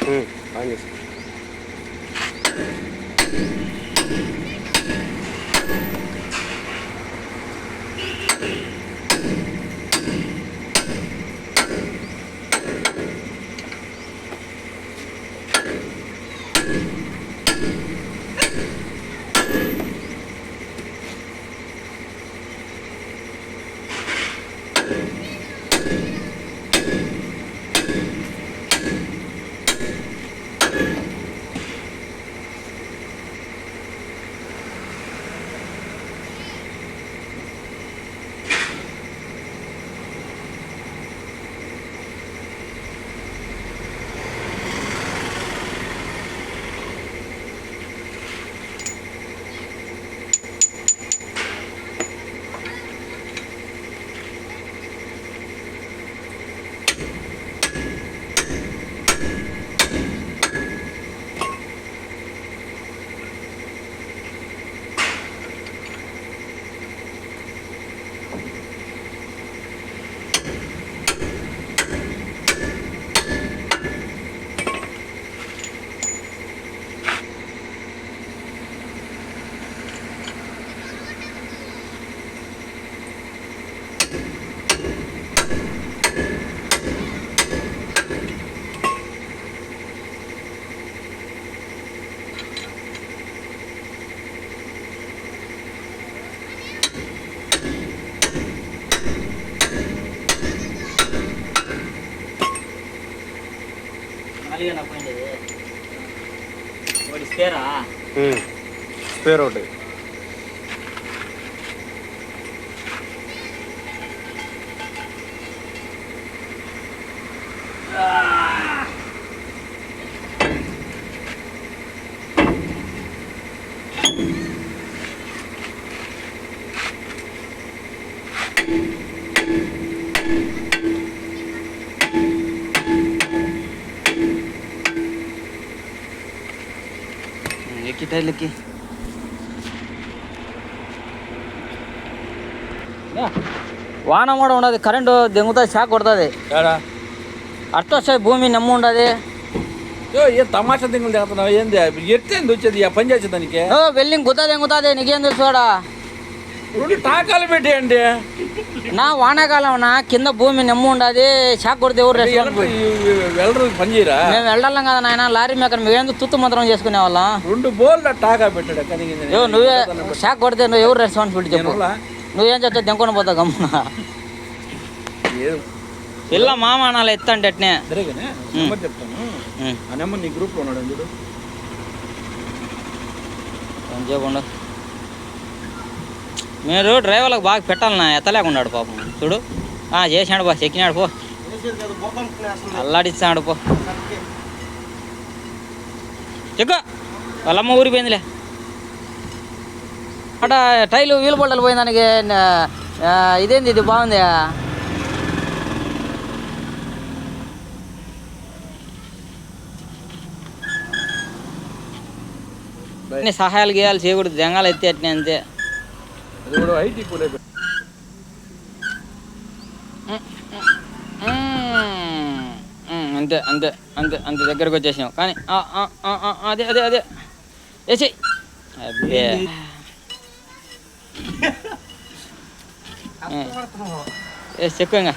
On చేసి spare ఒకటి ఎక్కిటైలకి వాన కూడా ఉండదు, కరెంటు దెంగుతుంది, షాక్ కొడుతుంది. అట్లా వస్తాయి, భూమి నెమ్ము ఉండదు. ఏ తమాషా దింగులు తెస్తున్నావు ఏంది? ఎట్టేంది వచ్చేది ఆ పని చేసే దానికి? వెల్లింగ్ గుద్ద దెంగుతుంది, నీకేం తెలుసు? రెండు టాకాలు పెట్టేయండి. నా వానాకాలం నా కింద భూమి నెమ్ము ఉండదు, షాక్ కొడితే ఎవరు వెళ్ళరు పని చేయరా? మేము వెళ్ళాం కదా నాయన, లారీ మేకర్ మేము తుత్తు మంత్రం చేసుకునే వాళ్ళం. రెండు బోర్ల టాకా పెట్టాడు. నువ్వే షాక్ కొడితే నువ్వు ఎవరు రెస్పాన్సిబిలిటీ చెప్పు? నువ్వేం చెప్తే దెంకొని పోతావు గమ్మున. పిల్ల మామానాలు ఎత్తండి అట్నే చెప్తాను. ఆ నెంబర్ నీ గ్రూప్లో ఉన్నాడు చూడు. చెప్పండు, మీరు డ్రైవర్లకు బాగా పెట్టాలన్నా, ఎత్తలేకున్నాడు పాపం. చూడు చేసినాడు బా, చెక్కినాడు పో, అల్లాడిస్తాడు పో. చెక్కు వాళ్ళమ్మ ఊరిపోయిందిలే. అట టైలు వీలు బొట్టలు పోయిన దానికి ఇదేంది, ఇది బాగుంది. సహాయాలు గీయాలి చేయకూడదు, జంగాలు ఎత్తే అట్నే అంతే. అంతే అంతే అంతే అంతే దగ్గరకు వచ్చేసినావు. కానీ అదే అదే అదే వేసి అబ్బే చెక్కు ఇంకా